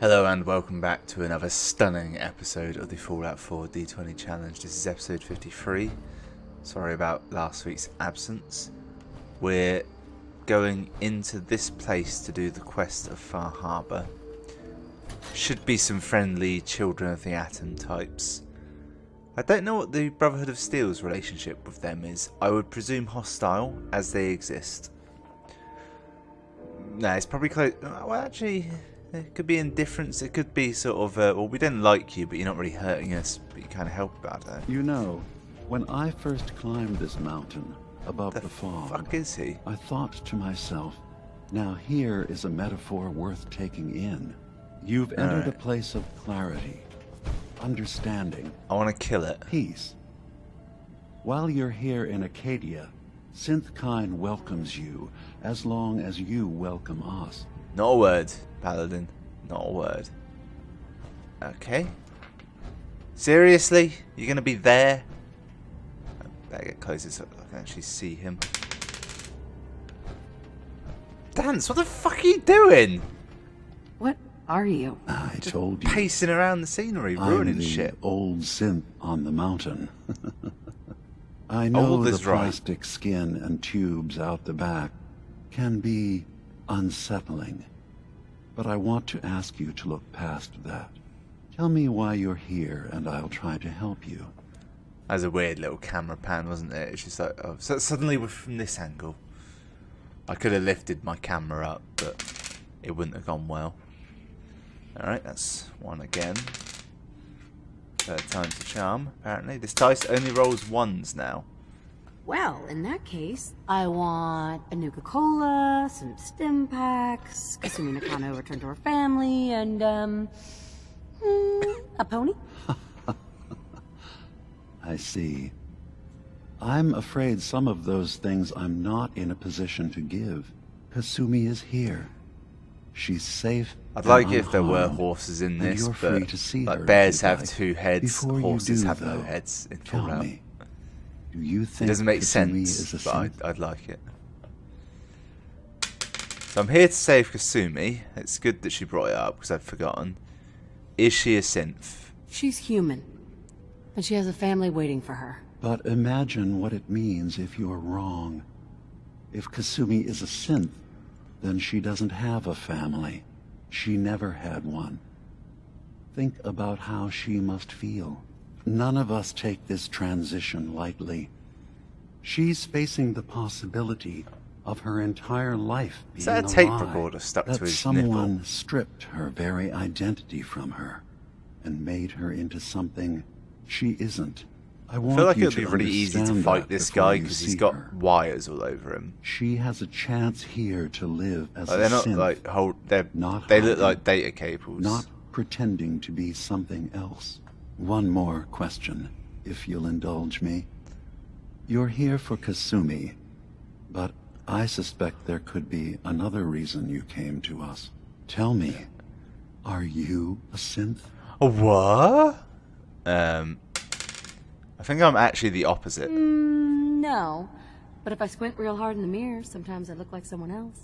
Hello and welcome back to another stunning episode of the Fallout 4 D20 challenge. This is episode 53. Sorry about last week's absence. We're going into this place to do the quest of Far Harbor. Should be some friendly Children of the Atom types. I don't know what the Brotherhood of Steel's relationship with them is. I would presume hostile, as they exist. No, it's probably close. Well, actually, it could be indifference. It could be sort of, well, we don't like you, but you're not really hurting us, but you kind of help about it. You know, when I first climbed this mountain above the fog, fuck is he? I thought to myself, now here is a metaphor worth taking in. You've entered a place of clarity, understanding. I want to kill it. Peace. While you're here in Acadia, Synthkind welcomes you as long as you welcome us. Not a word, Paladin. Not a word. Okay. Seriously? You're going to be there? I better get closer so I can actually see him. Dance, what the fuck are you doing? What are you? I told you. Pacing around the scenery, ruining I'm the shit. old synth on the mountain. I know the Right. plastic skin and tubes out the back can be unsettling, but I want to ask you to look past that. Tell me why you're here, and I'll try to help you. That was a weird little camera pan, wasn't it? It's just like, oh, so suddenly we're from this angle. I could have lifted my camera up, but it wouldn't have gone well. Alright, that's one again. Third time's the charm, apparently. This dice only rolls ones now. Well, in that case, I want a Nuka-Cola, some stim packs, assuming Nakano returned to her family, and, a pony? I see. I'm afraid some of those things I'm not in a position to give. Kasumi is here. She's safe. I'd like it if there unharmed, were horses in and this, you're free but to see like her bears if you'd have like. two heads, Before horses you do, have no though, heads in tell Fallout. me, do you think It doesn't make Kasumi sense, is a but synth? I'd like it. So I'm here to save Kasumi. It's good that she brought it up because I'd forgotten. Is she a synth? She's human, but she has a family waiting for her. But imagine what it means if you're wrong. If Kasumi is a synth, then she doesn't have a family. She never had one. Think about how she must feel. None of us take this transition lightly. She's facing the possibility of her entire life being Is that a a tape lie, recorder stuck that to his someone nipple? stripped her very identity from her and made her into something she isn't. I I want feel like you it would be really easy to understand fight that this before guy you because he's see got her. wires all over him. She has a chance here to live as Like, a they're not synth, like not they look hiding, like data cables. not pretending to be something else. One more question, if you'll indulge me. You're here for Kasumi, but I suspect there could be another reason you came to us. Tell me, are you a synth? A what? I think I'm actually the opposite. No, but if I squint real hard in the mirror, sometimes I look like someone else.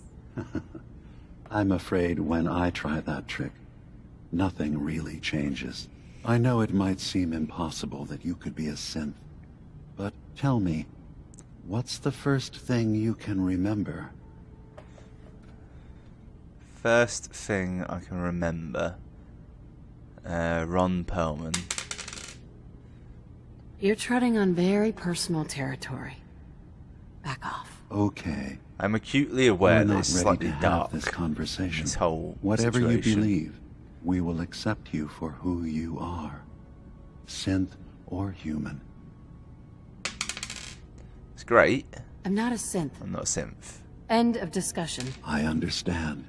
I'm afraid when I try that trick, nothing really changes. I know it might seem impossible that you could be a synth, but tell me, what's the first thing you can remember? First thing I can remember. Ron Perlman. You're treading on very personal territory. Back off. Okay, I'm acutely aware we're that not it's ready slightly to have dark. this conversation. This whole Whatever situation. you believe, we will accept you for who you are, synth or human. It's great. I'm not a synth. I'm not a synth. End of discussion. I understand.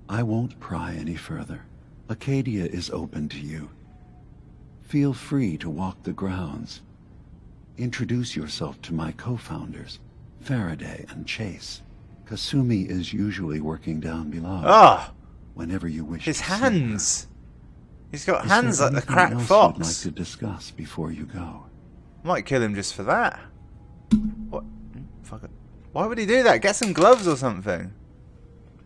I won't pry any further. Acadia is open to you. Feel free to walk the grounds. Introduce yourself to my co-founders, Faraday and Chase. Kasumi is usually working down below. Ah! Whenever you wish His to see hands! He's got her. Is hands there like the anything cracked else fox. you'd like to discuss before you go? Might kill him just for that. What? Fuck it. Why would he do that? Get some gloves or something.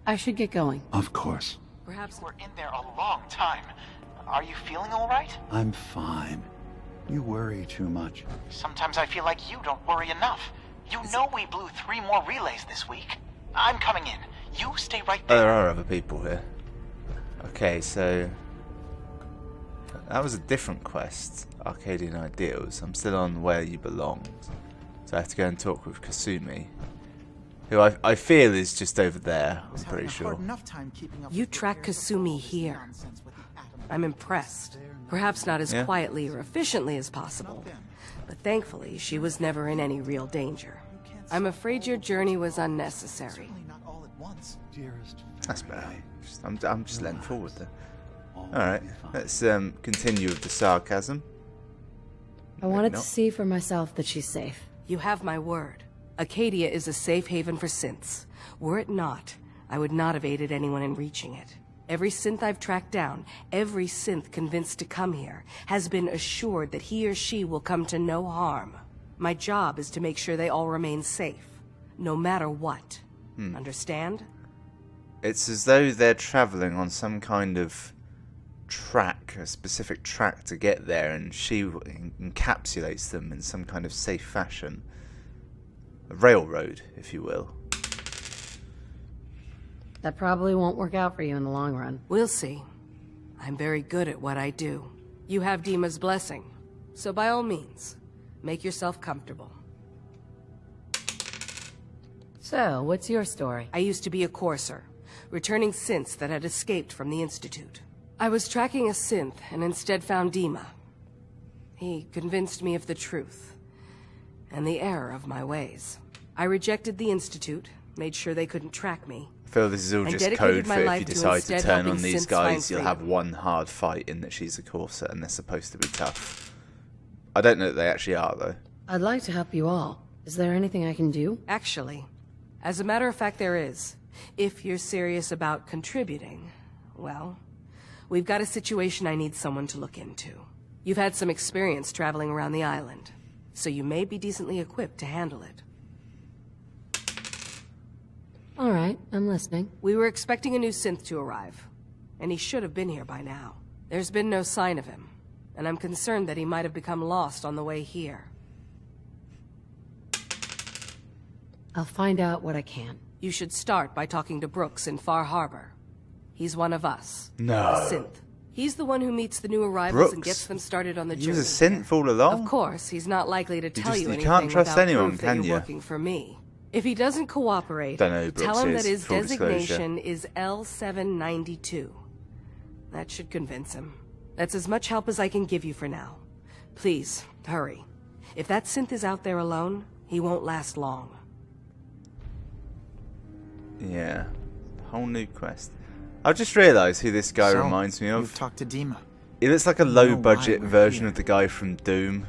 I should get going. Of course. Perhaps You were in there a long time. Are you feeling all right? I'm fine. You worry too much. Sometimes I feel like you don't worry enough. You know we blew 3 more relays this week. I'm coming in. You stay right Oh, there. there are other people here. Okay, so that was a different quest, Arcadian Ideals. I'm still on Where You Belong. So I have to go and talk with Kasumi, who I feel is just over there, I'm pretty sure. you track Kasumi here. I'm impressed. Perhaps not as quietly or efficiently as possible, but thankfully she was never in any real danger. I'm afraid your journey was unnecessary. Dearest That's better. I'm just letting forward there. Alright, let's continue with the sarcasm. I wanted to see for myself that she's safe. You have my word. Acadia is a safe haven for synths. Were it not, I would not have aided anyone in reaching it. Every synth I've tracked down, every synth convinced to come here, has been assured that he or she will come to no harm. My job is to make sure they all remain safe, no matter what. Understand? It's as though they're travelling on some kind of track, a specific track to get there, and she encapsulates them in some kind of safe fashion. A railroad, if you will. That probably won't work out for you in the long run. We'll see. I'm very good at what I do. You have Dima's blessing, so by all means, make yourself comfortable. So, what's your story? I used to be a courser, returning synths that had escaped from the Institute. I was tracking a synth and instead found Dima. He convinced me of the truth and the error of my ways. I rejected the Institute, made sure they couldn't track me. I feel this is all And just dedicated code my for if life you to decide to instead turn on helping these synths guys, find you'll have freedom. one hard fight in that she's a courser and they're supposed to be tough. I don't know that they actually are, though. I'd like to help you all. Is there anything I can do? Actually, as a matter of fact, there is. If you're serious about contributing, well, we've got a situation I need someone to look into. You've had some experience traveling around the island, so you may be decently equipped to handle it. All right, I'm listening. We were expecting a new synth to arrive, and he should have been here by now. There's been no sign of him, and I'm concerned that he might have become lost on the way here. I'll find out what I can. You should start by talking to Brooks in Far Harbor. He's one of us. No. A synth. He's the one who meets the new arrivals and Brooks? gets them started on the He journey. was a synth all along? Of course, he's not likely to tell you you anything can't trust without anyone, proof that can you're you? working for me. If he doesn't cooperate, Don't know who tell Brooks him is, that his full disclosure. designation is L792. That should convince him. That's as much help as I can give you for now. Please, hurry. If that synth is out there alone, he won't last long. Yeah. Whole new quest. I've just realised who this guy reminds me You've of. talked to Dima. He looks like a low-budget version of the guy from Doom.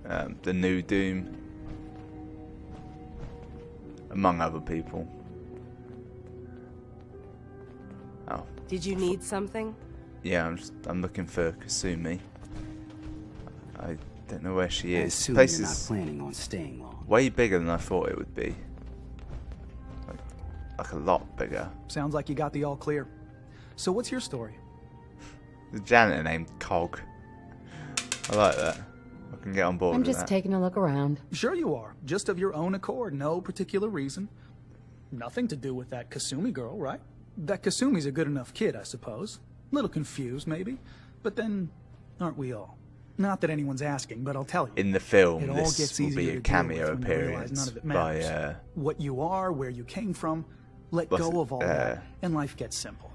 The new Doom. Among other people. Oh. Did you need something? Yeah, I'm looking for Kasumi. I don't know where she I is. assume This you're not place is planning on staying long. way bigger than I thought it would be. Like a lot bigger. Sounds like you got the all clear. So what's your story? The janitor named Cog. I like that. I can get on board I'm with just that. taking a look around. Sure you are. Just of your own accord. No particular reason. Nothing to do with that Kasumi girl, right? That Kasumi's a good enough kid, I suppose. Little confused, maybe. But then, aren't we all? Not that anyone's asking, but I'll tell you. In the film, It all this gets will easier be to a deal cameo with when you realize appearance none of it by matters. What you are, where you came from, let what's go it? of all that, and life gets simple.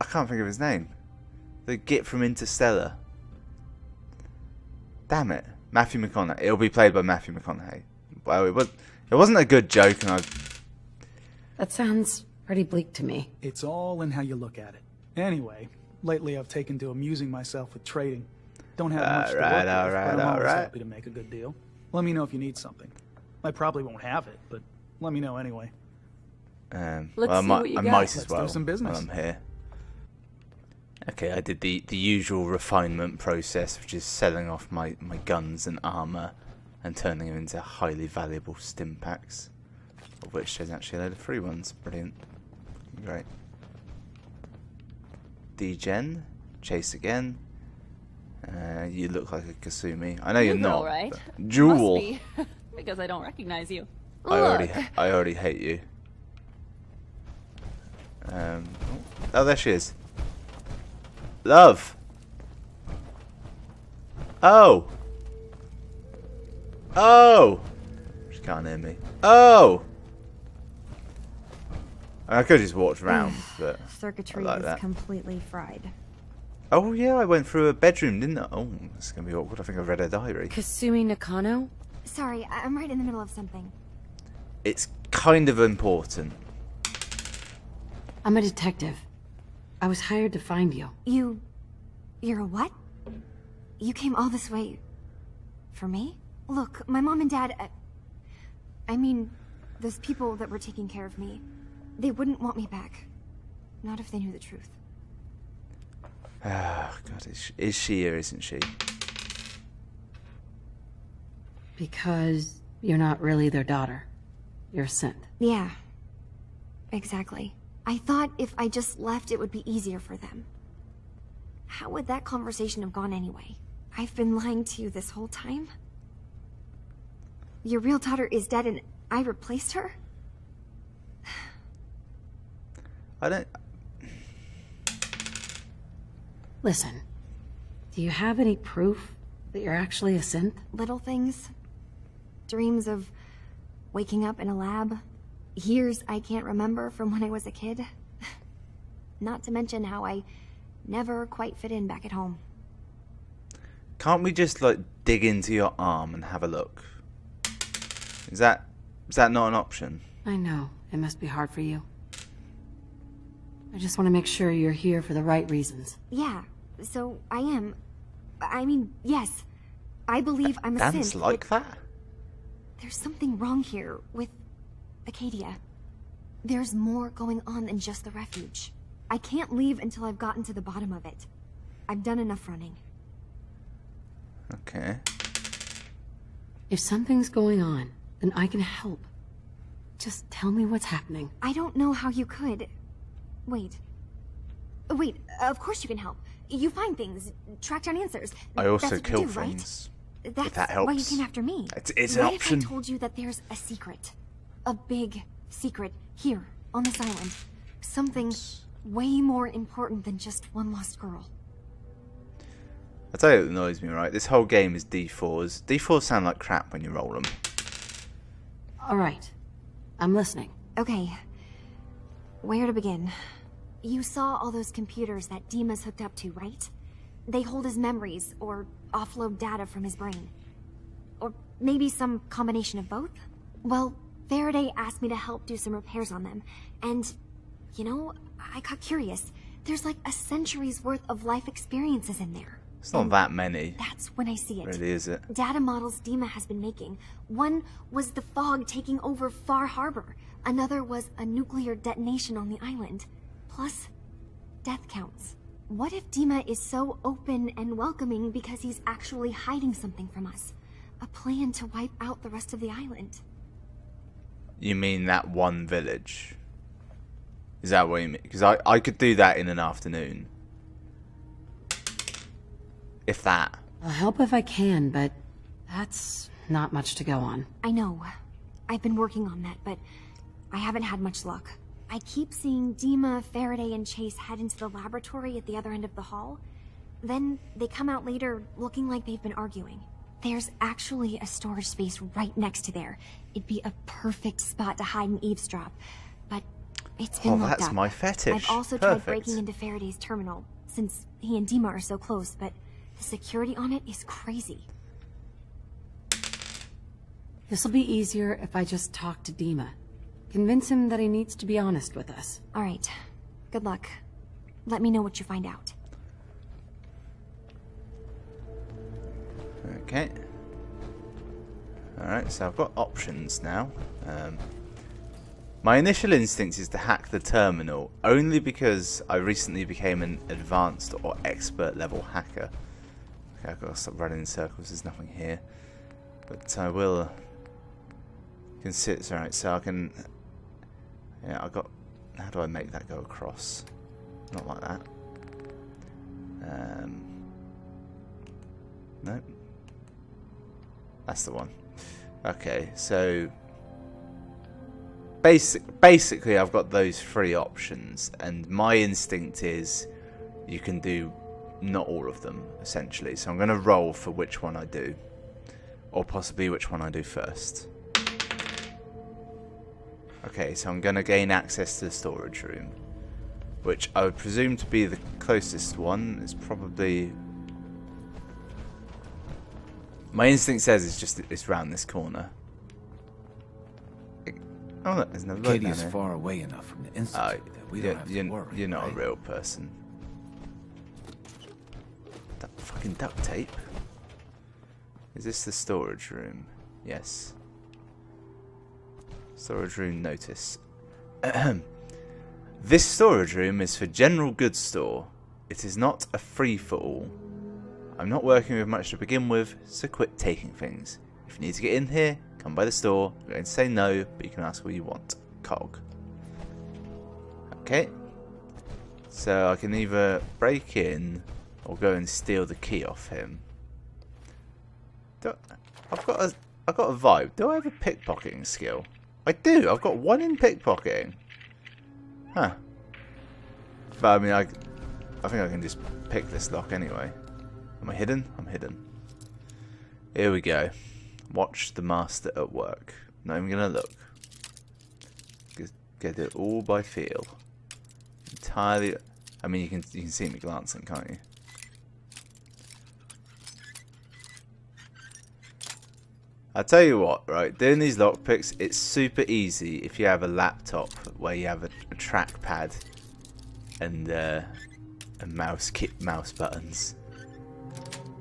I can't think of his name. The Git from Interstellar. Damn it. Matthew McConaughey. It'll be played by Matthew McConaughey. Well, it wasn't a good joke, and That sounds pretty bleak to me. It's all in how you look at it. Anyway, lately I've taken to amusing myself with trading. Don't have much to work with, but I'm always happy to make a good deal. Let me know if you need something. I probably won't have it, but let me know anyway. Let's well, I see might, what you I got. might as Let's do well some business. while I'm here. Okay, I did the usual refinement process, which is selling off my guns and armour and turning them into highly valuable stim packs, of which there's actually a load of free ones. Brilliant. Great. Degen. Chase again. You look like a Kasumi. I know you're Girl, not. right? but- Jewel. Must be, because I don't recognize you. I Look. already hate you. Oh, there she is. Love. Oh. Oh. She can't hear me. Oh. I could just walk around, but Circuitry I like is that. completely fried. Oh yeah, I went through a bedroom, didn't I? Oh, this is gonna be awkward. I think I've read her diary. Kasumi Nakano? Sorry, I'm right in the middle of something. It's kind of important. I'm a detective. I was hired to find you. You're a what? You came all this way... for me? Look, my mom and dad... I mean, those people that were taking care of me, they wouldn't want me back. Not if they knew the truth. Oh God, is she or isn't she? Because you're not really their daughter. You're a synth. Yeah. Exactly. I thought if I just left, it would be easier for them. How would that conversation have gone anyway? I've been lying to you this whole time? Your real daughter is dead and I replaced her? I don't. Listen, do you have any proof that you're actually a synth? Little things. Dreams of waking up in a lab. Years I can't remember from when I was a kid. Not to mention how I never quite fit in back at home. Can't we just like dig into your arm and have a look? Is that not an option? I know, it must be hard for you. I just want to make sure you're here for the right reasons. Yeah, so I am. I mean, yes. I believe I'm a Dance synth. like that? There's something wrong here with Acadia. There's more going on than just the refuge. I can't leave until I've gotten to the bottom of it. I've done enough running. Okay. If something's going on, then I can help. Just tell me what's happening. I don't know how you could. Wait, of course you can help. You find things, track down answers. I also That's what kill you do, right? things. That's that why you helps. came after me. It's an What option. if I told you that there's a secret? A big secret here, on this island. Something way more important than just one lost girl. I'll tell you what annoys me, right? This whole game is D4s. D4s sound like crap when you roll them. All right, I'm listening. Okay, where to begin? You saw all those computers that Dima's hooked up to, right? They hold his memories, or offload data from his brain. Or maybe some combination of both? Well, Faraday asked me to help do some repairs on them, and, you know, I got curious. There's like a century's worth of life experiences in there. It's not that many, That's when I see it. really, is it? Data models Dima has been making. One was the fog taking over Far Harbor. Another was a nuclear detonation on the island. Plus, death counts. What if Dima is so open and welcoming because he's actually hiding something from us? A plan to wipe out the rest of the island. You mean that one village? Is that what you mean? Because I could do that in an afternoon. If that. I'll help if I can, but that's not much to go on. I know. I've been working on that, but I haven't had much luck. I keep seeing Dima, Faraday, and Chase head into the laboratory at the other end of the hall. Then they come out later looking like they've been arguing. There's actually a storage space right next to there. It'd be a perfect spot to hide and eavesdrop. But it's been locked that's up. my fetish. I've also tried Perfect. breaking into Faraday's terminal, since he and Dima are so close, but the security on it is crazy. This'll be easier if I just talk to Dima. Convince him that he needs to be honest with us. All right. Good luck. Let me know what you find out. Okay. Alright, so I've got options now. My initial instinct is to hack the terminal, only because I recently became an advanced or expert level hacker. Okay, I've got to stop running in circles, there's nothing here. But I will consider, alright, so I can... Yeah, I got... How do I make that go across? Not like that. That's the one. Okay, so basically I've got those 3 options, and my instinct is you can do not all of them, essentially. So I'm going to roll for which one I do, or possibly which one I do first. Okay, so I'm going to gain access to the storage room, which I would presume to be the closest one. It's probably... My instinct says it's round this corner. Oh, look, there's another load down Katie's here. far away enough from the institute that we don't have to worry. You're not right? a real person. That fucking duct tape. Is this the storage room? Yes. Storage room notice. This storage room is for general goods store. It is not a free-for-all. I'm not working with much to begin with, so quit taking things. If you need to get in here, come by the store. I'm going to say no, but you can ask what you want. Cog. Okay. So I can either break in or go and steal the key off him. I've got a vibe. Do I have a pickpocketing skill? I do. I've got 1 in pickpocketing. Huh. But I mean, I think I can just pick this lock anyway. Am I hidden? I'm hidden. Here we go. Watch the master at work. Not even gonna look. Get it all by feel. Entirely. I mean, you can see me glancing, can't you? I'll tell you what, right? Doing these lockpicks, it's super easy if you have a laptop where you have a trackpad and mouse buttons.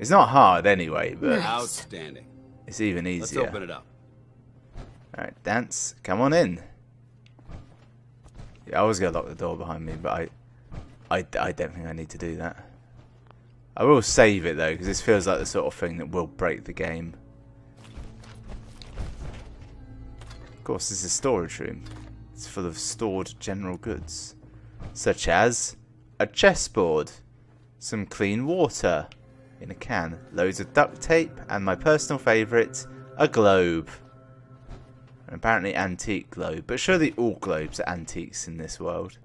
It's not hard anyway, but outstanding. It's even easier. Let's open it up. Alright, Dance, come on in. Yeah, I was gonna lock the door behind me, but I don't think I need to do that. I will save it though, because this feels like the sort of thing that will break the game. Of course, this is a storage room. It's full of stored general goods, such as a chessboard, some clean water in a can, loads of duct tape, and my personal favourite, a globe. An apparently antique globe, but surely all globes are antiques in this world.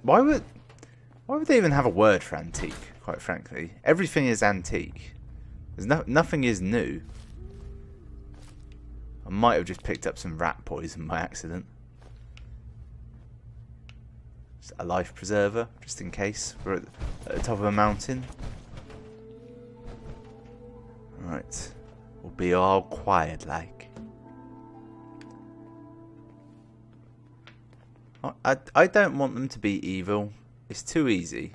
Why would they even have a word for antique? Quite frankly, everything is antique. Nothing is new. I might have just picked up some rat poison by accident. Just a life preserver, just in case we're at the top of a mountain. Right, we'll be all quiet like. I don't want them to be evil. It's too easy.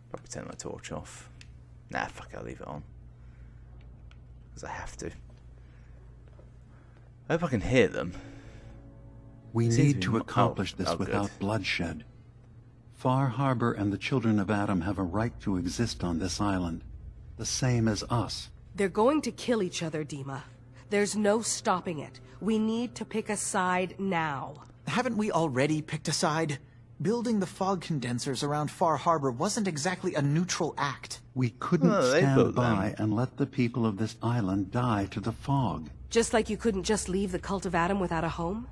Probably turn my torch off. Nah, fuck it, I'll leave it on. Because I have to. I hope I can hear them. We Seems need to to be accomplish this good. without bloodshed. Far Harbor and the children of Adam have a right to exist on this island, the same as us. They're going to kill each other, Dima. There's no stopping it. We need to pick a side now. Haven't we already picked a side? Building the fog condensers around Far Harbor wasn't exactly a neutral act. We couldn't they stand built by them. and let the people of this island die to the fog. Just like you couldn't just leave the Cult of Adam without a home?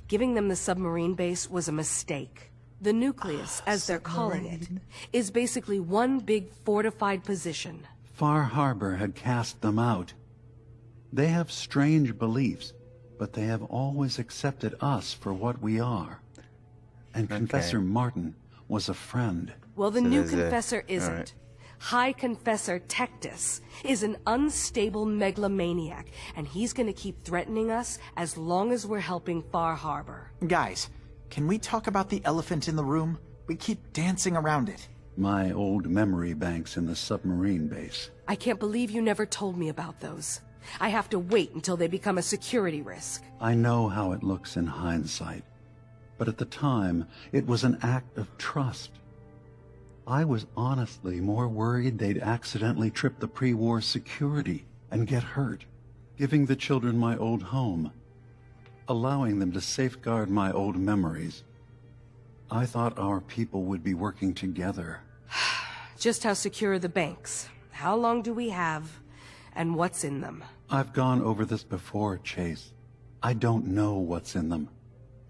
Giving them the submarine base was a mistake. The nucleus, as they're calling it, is basically one big fortified position. Far Harbor had cast them out. They have strange beliefs, but they have always accepted us for what we are. And Confessor Martin was a friend. Well, the So new there's a- Confessor isn't. alright. High Confessor Tectus is an unstable megalomaniac, and he's gonna keep threatening us as long as we're helping Far Harbor. Guys, can we talk about the elephant in the room? We keep dancing around it. My old memory banks in the submarine base. I can't believe you never told me about those. I have to wait until they become a security risk. I know how it looks in hindsight, but at the time, it was an act of trust. I was honestly more worried they'd accidentally trip the pre-war security and get hurt, giving the children my old home, allowing them to safeguard my old memories. I thought our people would be working together. Just how secure are the banks? How long do we have? and what's in them. I've gone over this before, Chase. I don't know what's in them.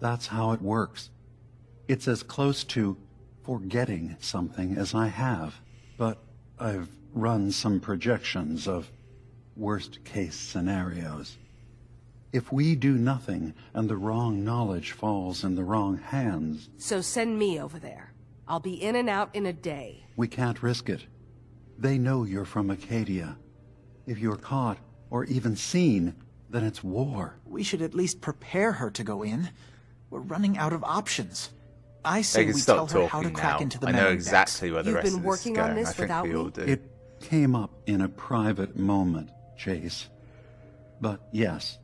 That's how it works. It's as close to forgetting something as I have. But I've run some projections of worst-case scenarios. If we do nothing and the wrong knowledge falls in the wrong hands... So send me over there. I'll be in and out in a day. We can't risk it. They know you're from Acadia. If you're caught, or even seen, then it's war. We should at least prepare her to go in. We're running out of options. I say we tell her how to crack into the I know memory exactly where the You've rest been of this is working on going. this I think without we all me? do. It came up in a private moment, Chase. But yes,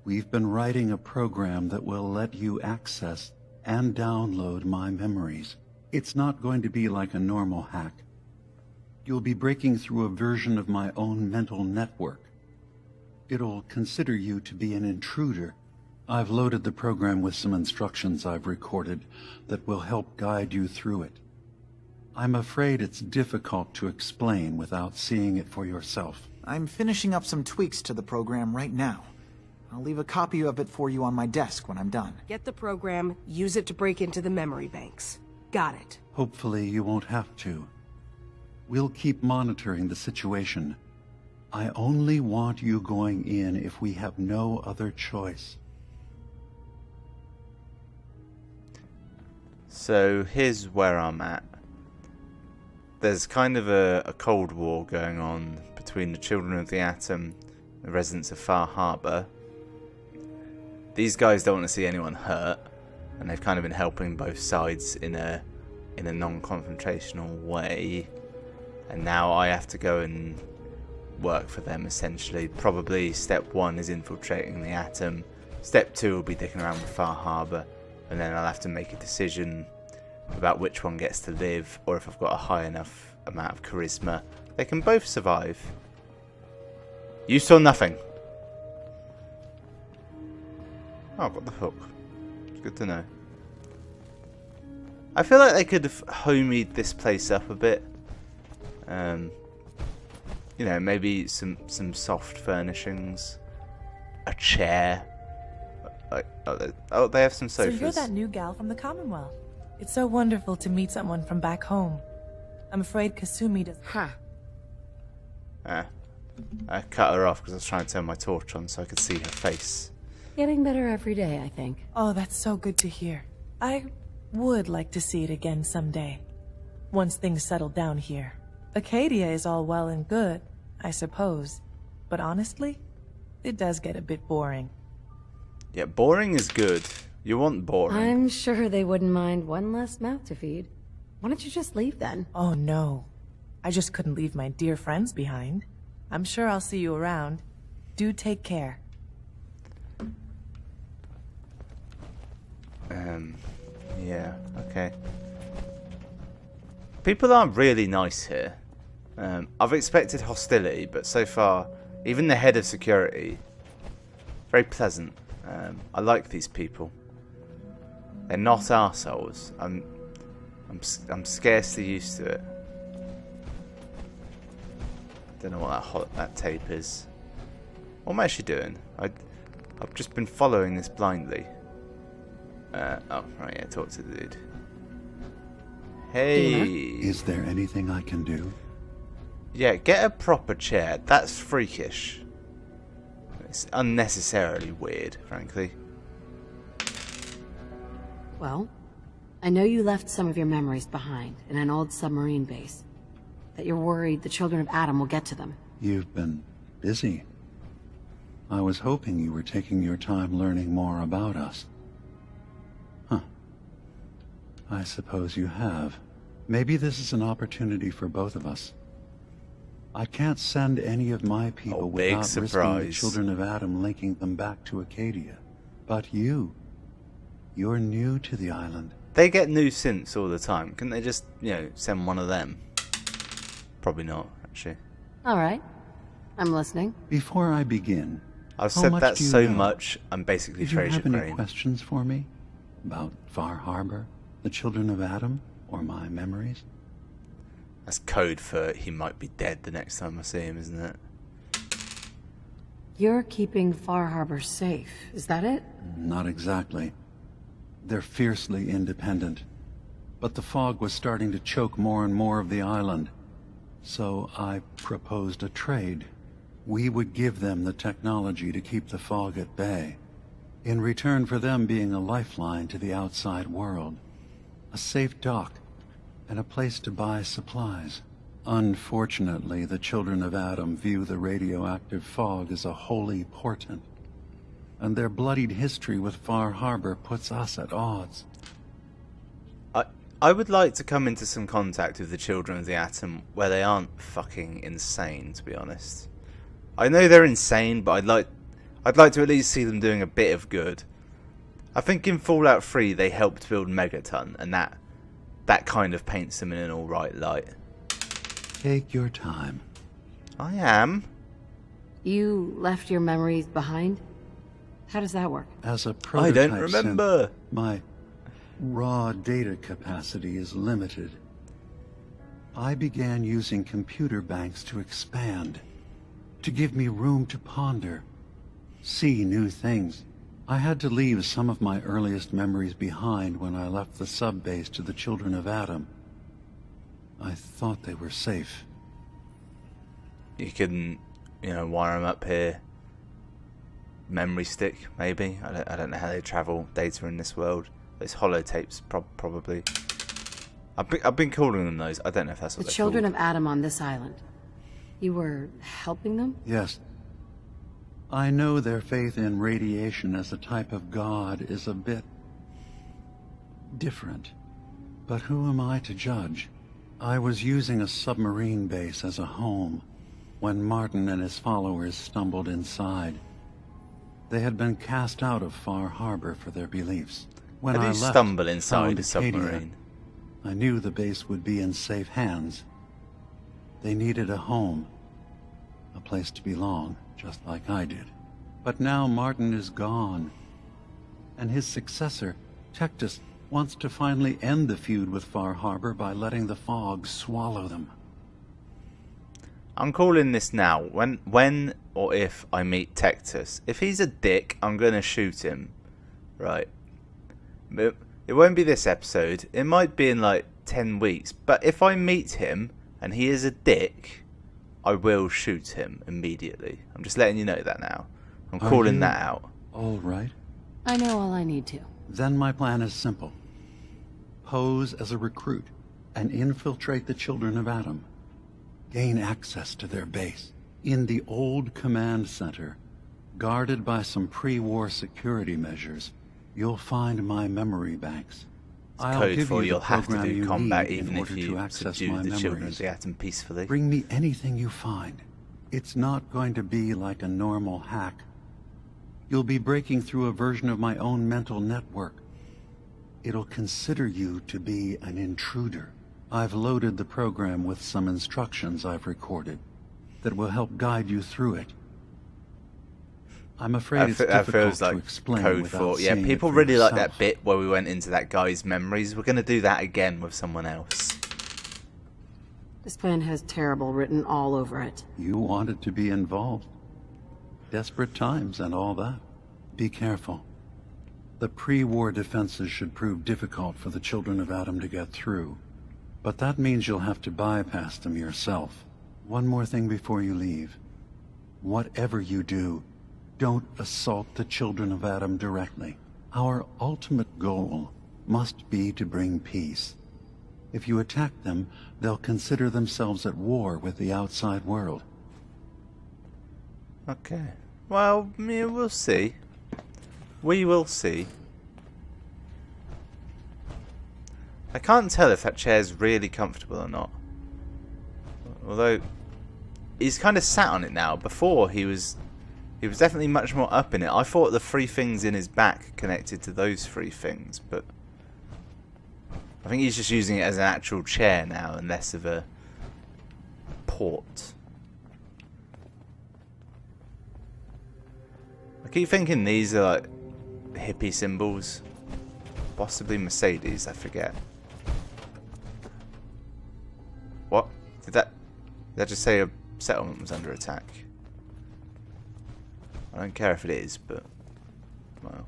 we've been writing a program that will let you access and download my memories. It's not going to be like a normal hack. You'll be breaking through a version of my own mental network. It'll consider you to be an intruder. I've loaded the program with some instructions I've recorded that will help guide you through it. I'm afraid it's difficult to explain without seeing it for yourself. I'm finishing up some tweaks to the program right now. I'll leave a copy of it for you on my desk when I'm done. Get the program, use it to break into the memory banks. Got it. Hopefully you won't have to. We'll keep monitoring the situation. I only want you going in if we have no other choice. So here's where I'm at. There's kind of a cold war going on between the children of the Atom and the residents of Far Harbor. These guys don't want to see anyone hurt, and they've kind of been helping both sides in a non-confrontational way. And now I have to go and work for them, essentially. Probably step 1 is infiltrating the Atom. Step 2 will be dicking around with Far Harbor. And then I'll have to make a decision about which one gets to live, or if I've got a high enough amount of charisma. They can both survive. You saw nothing. Oh, I've got the hook. It's good to know. I feel like they could have homied this place up a bit. You know, maybe some soft furnishings. A chair. Oh, they have some sofas. So you're that new gal from the Commonwealth. It's so wonderful to meet someone from back home. I'm afraid Kasumi does... I cut her off because I was trying to turn my torch on so I could see her face. Getting better every day, I think. Oh, that's so good to hear. I would like to see it again someday. Once things settle down here. Acadia is all well and good, I suppose. But honestly, it does get a bit boring. Yeah, boring is good. You want boring. I'm sure they wouldn't mind one less mouth to feed. Why don't you just leave then? Oh no. I just couldn't leave my dear friends behind. I'm sure I'll see you around. Do take care. Yeah, okay. People are really nice here. I've expected hostility, but so far, even the head of security, very pleasant. I like these people. They're not arseholes. I'm scarcely used to it. Don't know what that tape is. What am I actually doing? I've just been following this blindly. Oh, right, yeah, talk to the dude. Hey! Is there anything I can do? Yeah, get a proper chair. That's freakish. It's unnecessarily weird, frankly. Well, I know you left some of your memories behind in an old submarine base. That you're worried the children of Adam will get to them. You've been busy. I was hoping you were taking your time learning more about us. Huh. I suppose you have. Maybe this is an opportunity for both of us. I can't send any of my people without risking the children of Adam linking them back to Acadia. But you're new to the island. They get new synths all the time. Couldn't they just, send one of them? Probably not, actually. Alright. I'm listening. Before I begin, I've said that so much, I'm basically Fraser Crane. Do you have any Crane. questions for me? About Far Harbor, the children of Adam, or my memories? That's code for he might be dead the next time I see him, isn't it? You're keeping Far Harbor safe, is that it? Not exactly. They're fiercely independent. But the fog was starting to choke more and more of the island. So I proposed a trade. We would give them the technology to keep the fog at bay, in return for them being a lifeline to the outside world. A safe dock, and a place to buy supplies. Unfortunately, the children of Adam view the radioactive fog as a holy portent, and their bloodied history with Far Harbor puts us at odds. I would like to come into some contact with the children of the Atom where they aren't fucking insane, to be honest. I know they're insane, but I'd like to at least see them doing a bit of good. I think in Fallout 3 they helped build Megaton, and that kind of paints them in an alright light. Take your time. I am. You left your memories behind? How does that work? As a prototype I don't remember. synth, my raw data capacity is limited. I began using computer banks to expand, to give me room to ponder, see new things. I had to leave some of my earliest memories behind when I left the sub-base to the children of Adam. I thought they were safe. You can, wire them up here. Memory stick, maybe. I don't know how they travel data in this world. Those holotapes, probably. I've been calling them those. I don't know if that's what The they're children called. of Adam on this island. You were helping them? Yes. I know their faith in radiation as a type of god is a bit different. But who am I to judge? I was using a submarine base as a home when Martin and his followers stumbled inside. They had been cast out of Far Harbor for their beliefs. When How do I you left, stumble inside found a submarine? I knew the base would be in safe hands. They needed a home, a place to belong, just like I did. But now Martin is gone, and his successor, Tectus, wants to finally end the feud with Far Harbor by letting the fog swallow them. I'm calling this now. When or if I meet Tectus, if he's a dick, I'm gonna shoot him. Right. But it won't be this episode. It might be in like 10 weeks. But if I meet him and he is a dick, I will shoot him immediately. I'm just letting you know that now. I'm calling that out. All right. I know all I need to. Then my plan is simple. Pose as a recruit and infiltrate the children of Adam. Gain access to their base. In the old command center, guarded by some pre-war security measures, you'll find my memory banks. I'll Code give for you you'll the have to program do you combat need even in if order to you access subdue my the children of memories. the Atom peacefully. Bring me anything you find. It's not going to be like a normal hack. You'll be breaking through a version of my own mental network. It'll consider you to be an intruder. I've loaded the program with some instructions I've recorded that will help guide you through it. I'm afraid it's that difficult feels like to explain code without for. Yeah, seeing people it for really like yourself. that bit where we went into that guy's memories. We're going to do that again with someone else. This plan has terrible written all over it. You wanted to be involved. Desperate times and all that. Be careful. The pre-war defenses should prove difficult for the children of Adam to get through. But that means you'll have to bypass them yourself. One more thing before you leave. Whatever you do, don't assault the children of Adam directly. Our ultimate goal must be to bring peace. If you attack them, they'll consider themselves at war with the outside world. Okay. Well, yeah, we'll see. We will see. I can't tell if that chair's really comfortable or not. Although, he's kind of sat on it now. Before, he was definitely much more up in it. I thought the three things in his back connected to those three things, but I think he's just using it as an actual chair now and less of a port. I keep thinking these are like hippie symbols. Possibly Mercedes, I forget. What? Did that just say a settlement was under attack? I don't care if it is, but well.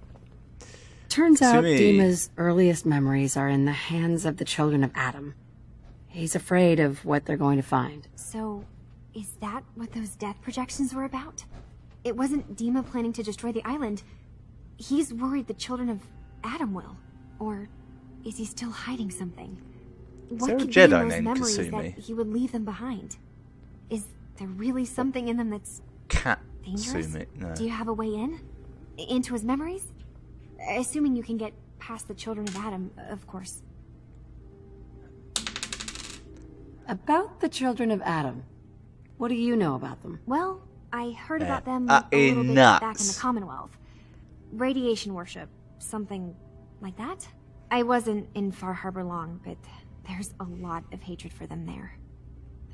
Turns out Kasumi- Dima's earliest memories are in the hands of the children of Adam. He's afraid of what they're going to find. So, is that what those death projections were about? It wasn't Dima planning to destroy the island. He's worried the children of Adam will. Or is he still hiding something? What there a could be in Jedi those named memories Kasumi? that he would leave them behind? Is there really something in them that's Cat dangerous? Sumi. No. Do you have a way in? Into his memories? Assuming you can get past the children of Adam, of course. About the children of Adam, what do you know about them? Well, I heard about them a little bit nuts. back in the Commonwealth. Radiation worship, something like that. I wasn't in Far Harbor long, but there's a lot of hatred for them there.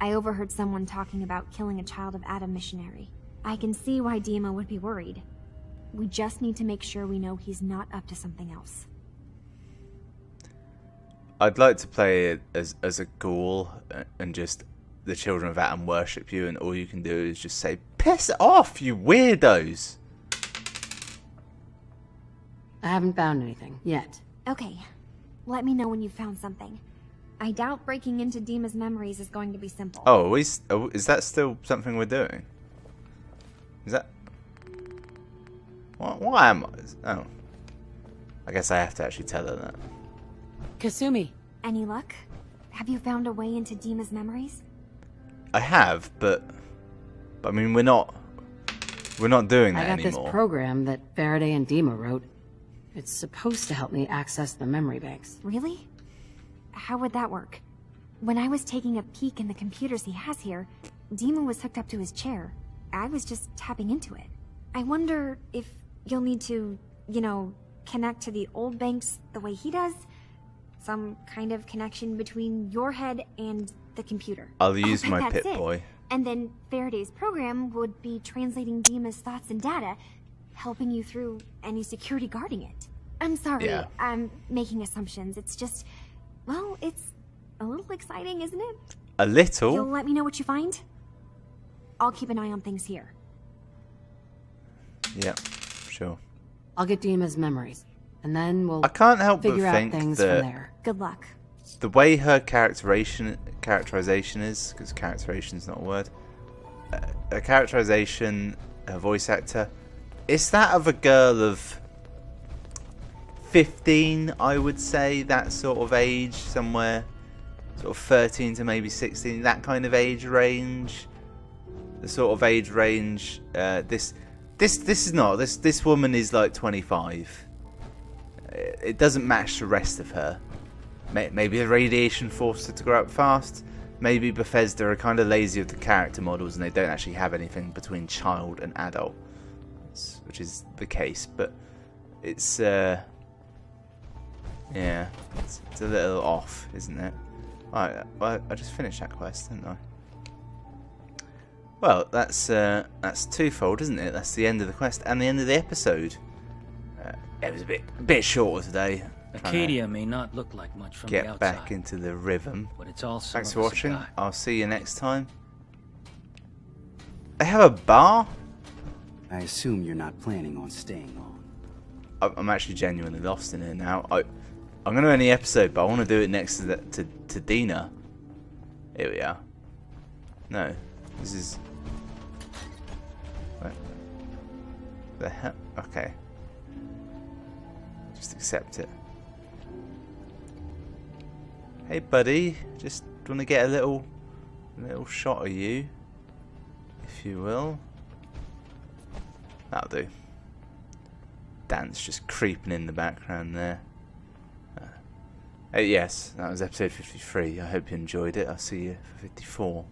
I overheard someone talking about killing a child of Adam missionary. I can see why Dima would be worried. We just need to make sure we know he's not up to something else. I'd like to play it as a ghoul and just the children of Adam worship you, and all you can do is just say, "Piss off, you weirdos!" I haven't found anything yet. Okay, let me know when you've found something. I doubt breaking into Dima's memories is going to be simple. Oh, is that still something we're doing? Is that... Why am I... Oh. I guess I have to actually tell her that. Kasumi. Any luck? Have you found a way into Dima's memories? I have, but I mean, we're not doing that I got anymore. this program that Faraday and Dima wrote. It's supposed to help me access the memory banks. Really? How would that work? When I was taking a peek in the computers he has here, Dima was hooked up to his chair. I was just tapping into it. I wonder if you'll need to, connect to the old banks the way he does? Some kind of connection between your head and the computer. I'll use bet my that's Pip-Boy. it. And then Faraday's program would be translating Dima's thoughts and data, helping you through any security guarding it. I'm sorry, Yeah. I'm making assumptions. It's just, well, it's a little exciting, isn't it? A little? You'll let me know what you find? I'll keep an eye on things here. Yeah, sure. I'll get Dima's memories, and then we'll I can't help but figure out think things that from there. Good luck. the way her characterization is, because characterization is not a word, her characterization, her voice actor, is that of a girl of 15, I would say, that sort of age, somewhere sort of 13 to maybe 16, that kind of age range. The sort of age range. This is not. This woman is like 25. It doesn't match the rest of her. Maybe the radiation forced her to grow up fast. Maybe Bethesda are kind of lazy with the character models and they don't actually have anything between child and adult, which is the case. But it's yeah, it's a little off, isn't it? Right, I just finished that quest, didn't I? Well, that's twofold, isn't it? That's the end of the quest and the end of the episode. It was a bit shorter today. Acadia may not look like much from the Get outside, back into the rhythm. but it's all some Thanks of for us watching. have got. I'll see you next time. They have a bar? I assume you're not planning on staying on. I'm actually genuinely lost in here now. I'm going to end the episode, but I want to do it next to Dina. Here we are. No, this is... What the hell? Okay. Just accept it. Hey buddy, just want to get a little shot of you, if you will. That'll do. Dan's just creeping in the background there. Yes, that was episode 53. I hope you enjoyed it. I'll see you for 54.